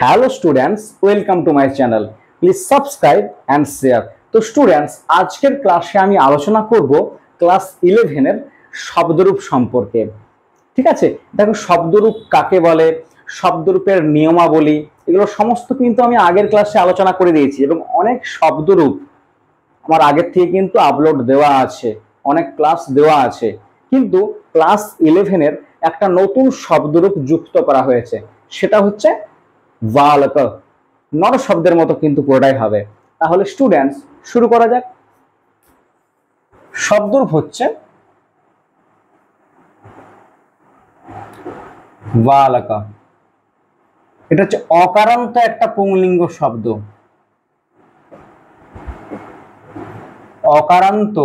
Hello students, welcome to my channel. Please subscribe and share. তো students, আজকের ক্লাসে আমি আলোচনা করব ক্লাস 11-এর শব্দরূপ সম্পর্কে। ঠিক আছে, দেখো শব্দরূপ কাকে বলে, শব্দরূপের নিয়মাবলী, এগুলো সমস্ত কিন্তু আমি আগের ক্লাসে আলোচনা করে দিয়েছি এবং অনেক শব্দরূপ আমার আগের থেকে কিন্তু আপলোড দেওয়া আছে, অনেক ক্লাস দেওয়া আছে। কিন্তু ক্লাস 11-এর একটা নতুন শব্দরূপ যুক্ত করা হয়েছে, সেটা হচ্ছে বালক। নর শব্দের মতো কিন্তু পুরোটাই হবে। তাহলে স্টুডেন্টস শুরু করা যাক। শব্দরূপ হচ্ছে বালক। এটা হচ্ছে অকারান্ত একটা পুংলিঙ্গ শব্দ। অকারান্ত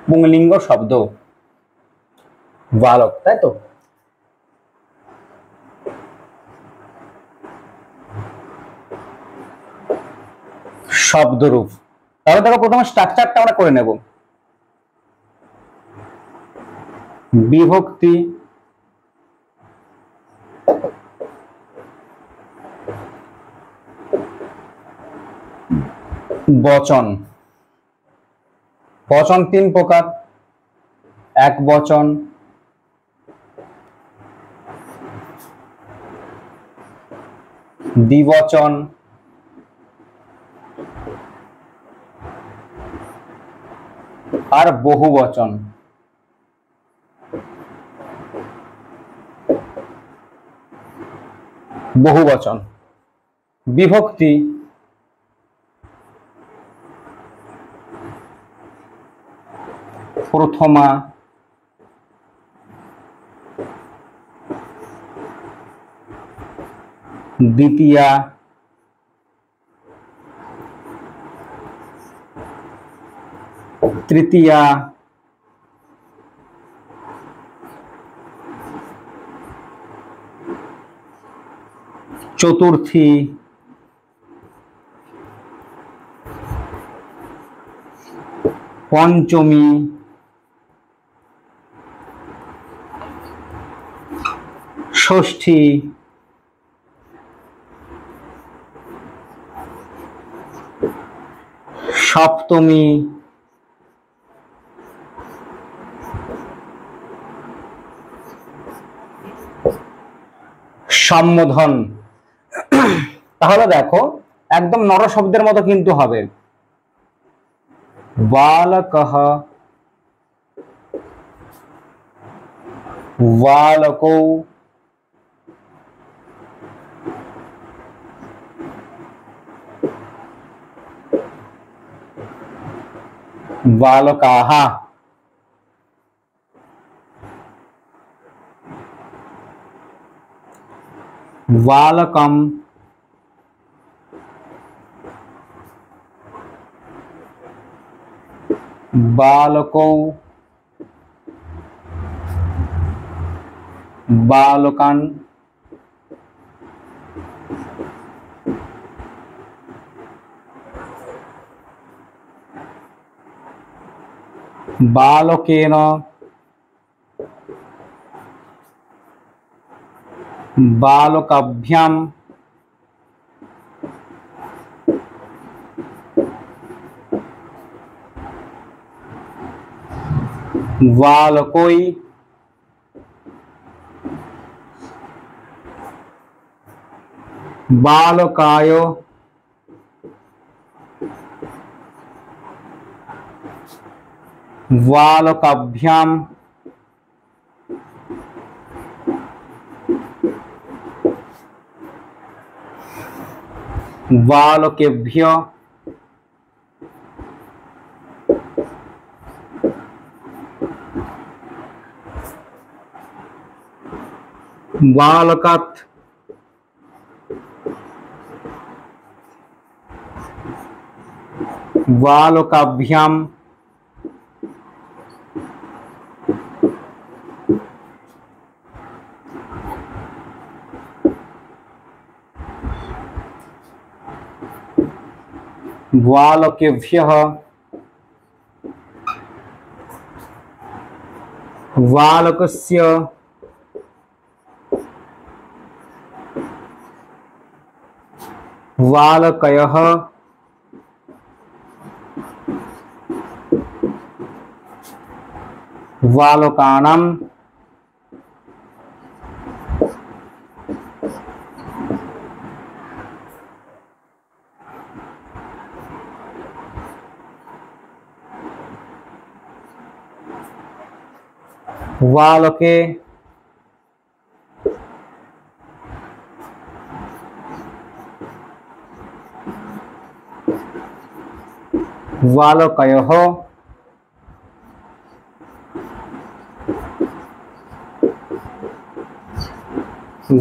পুংলিঙ্গ শব্দ বালক, তাই তো? শব্দরূপ, তাহলে দেখো প্রথমে স্ট্রাকচারটা আমরা করে নেব। বিভক্তি, বচন। বচন তিন প্রকার: এক বচন, দ্বিবচন, আর বহুবচন। বহুবচন। বিভক্তি, প্রথমা, দ্বিতীয়া, তৃতীয়া, চতুর্থী, পঞ্চমী, ষষ্ঠী, সপ্তমী, সম্বোধন। তাহলে দেখো একদম নর শব্দের মতো কিন্তু হবে। বালকঃ, বালকৌ, বালকাः, বালকম, बालकौ, बालकान्, बालकेन, बालकाभ्यां, बालकोई, बालकाय, बालकाभ्यां, बालकेभ्य, बालकात्, बालकाभ्यां, बालकेभ्यः, बालकस्य बालकयः बालकानां बालके बालकयोः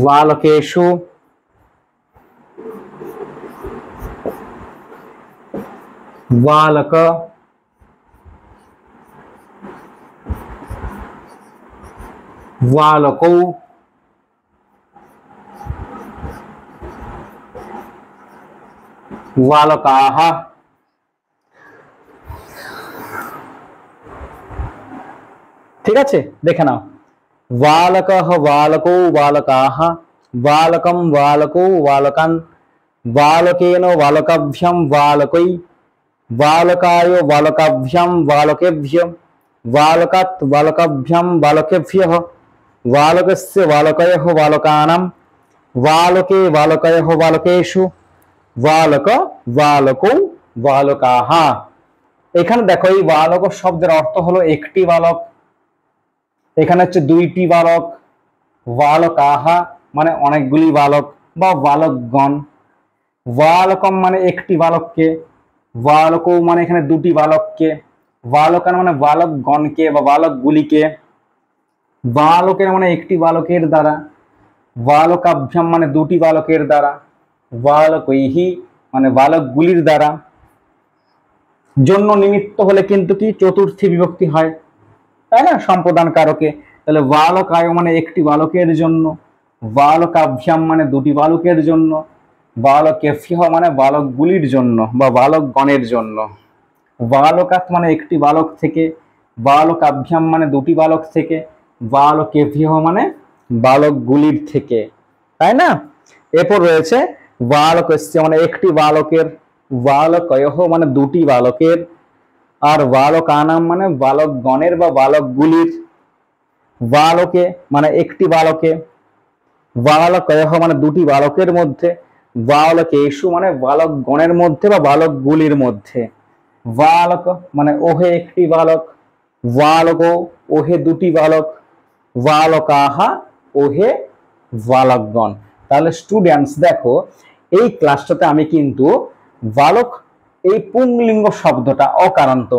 बालकेषु बालक बालकौ बालकाः। ঠিক আছে, দেখে নাও। बालकः बालकौ बालकाः बालकं बालकौ बालकान् बालकेन बालकाभ्यां बालकै बालकाय बालकाभ्यां बालकेभ्यः बालकात् बालकाभ्यां बालकेभ्यः बालकस्य बालकयोः बालकानां बालके बालकयोः बालकेषु बालक बालकौ बालकाः। এখানে দেখো এই বালক শব্দের অর্থ হলো একটি বালক, এখানে হচ্ছে দুইটি বালক, বালকাহা মানে অনেকগুলি বালক বা বালকগণ, বালকম মানে একটি বালককে, বালকৌ মানে এখানে দুটি বালককে, বালকান মানে বালকগণকে বা বালকগুলিকে, বালকের মানে একটি বালকের দ্বারা, বালকাভ্যাম মানে দুটি বালকের দ্বারা, বালকৈহি মানে বালকগুলির দ্বারা। জন্য নিমিত্ত হলে কিন্তু কি চতুর্থী বিভক্তি হয়, তাই না, সম্প্রদান কারকে। তাহলে বালকায় মানে একটি বালকের জন্য, বালকাভ্যাম মানে দুটি বালকের জন্য, বালকেভ্যঃ মানে বালকগুলির জন্য বা বালকগণের জন্য, বালকাৎ মানে একটি বালক থেকে, বালকাভ্যাম মানে দুটি বালক থেকে, বালকেভ্যঃ মানে বালকগুলির থেকে, তাই না। এরপর রয়েছে বালকস্য মানে একটি বালকের, বালকয়ঃ মানে দুটি বালকের, আর বালকানাম মানে বালকগণের বা বালকগুলির, বালকে মানে একটি বালকে, বালকয়ঃ মানে দুটি বালকের মধ্যে, বালকেষু মানে বালকগণের মধ্যে বা বালকগুলির মধ্যে, বালক মানে ওহে একটি বালক, বালক ওহে দুটি বালক, বালকাহা ওহে বালকগণ। তাহলে স্টুডেন্টস দেখো এই ক্লাসটাতে আমি কিন্তু বালক এই পুংলিঙ্গ শব্দটা অকারান্ত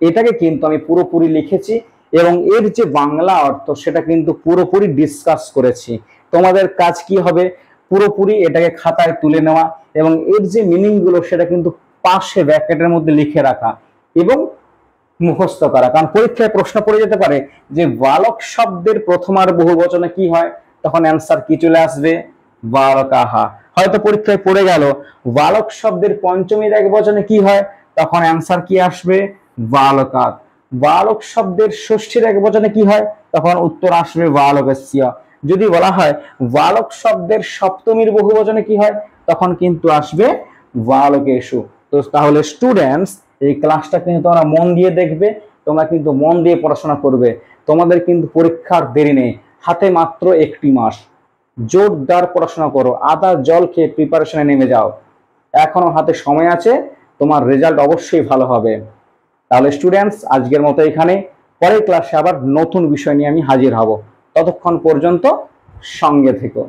এটাকে কিন্তু আমি পুরোপুরি লিখেছি এবং এর যে বাংলা অর্থ সেটা কিন্তু পুরোপুরি ডিসকাস করেছি। তোমাদের কাজ কি হবে, পুরোপুরি এটাকে খাতায় তুলে নেওয়া এবং এর যে মিনিং গুলো সেটা কিন্তু পাশে ব্র্যাকেটের মধ্যে লিখে রাখা এবং মুখস্থ করা। কারণ পরীক্ষায় প্রশ্ন পড়ে যেতে পারে যে বালক শব্দের প্রথমার বহুবচনে কি হয়, তখন অ্যান্সার কি চলে আসবে, বালকাহা। হয়তো পরীক্ষায় পড়ে গেল বালক শব্দের পঞ্চমীর একবচনে কি হয়, তখন অ্যান্সার কি আসবে, বালকাৎ। বালক শব্দের ষষ্ঠীর একবচনে কি হয়, তখন উত্তর আসবে বালকস্য। যদি বলা হয় বালক শব্দের সপ্তমীর বহুবচনে কি হয়, তখন কিন্তু আসবে বালকেষু। তো তাহলে স্টুডেন্টস এই ক্লাসটা কিন্তু তোমরা মন দিয়ে দেখবে, তোমরা কিন্তু মন দিয়ে পড়াশোনা করবে, তোমাদের কিন্তু পরীক্ষার দেরি নেই, হাতে মাত্র একটি মাস, জোরদার পড়াশোনা করো, আদা জল খেয়ে প্রিপারেশনে নেমে যাও, এখনো হাতে সময় আছে, তোমার রেজাল্ট অবশ্যই ভালো হবে। তাহলে স্টুডেন্টস আজকের মতো এখানে, পরের ক্লাসে আবার নতুন বিষয় নিয়ে আমি হাজির হব, ততক্ষণ পর্যন্ত সঙ্গে থেকো।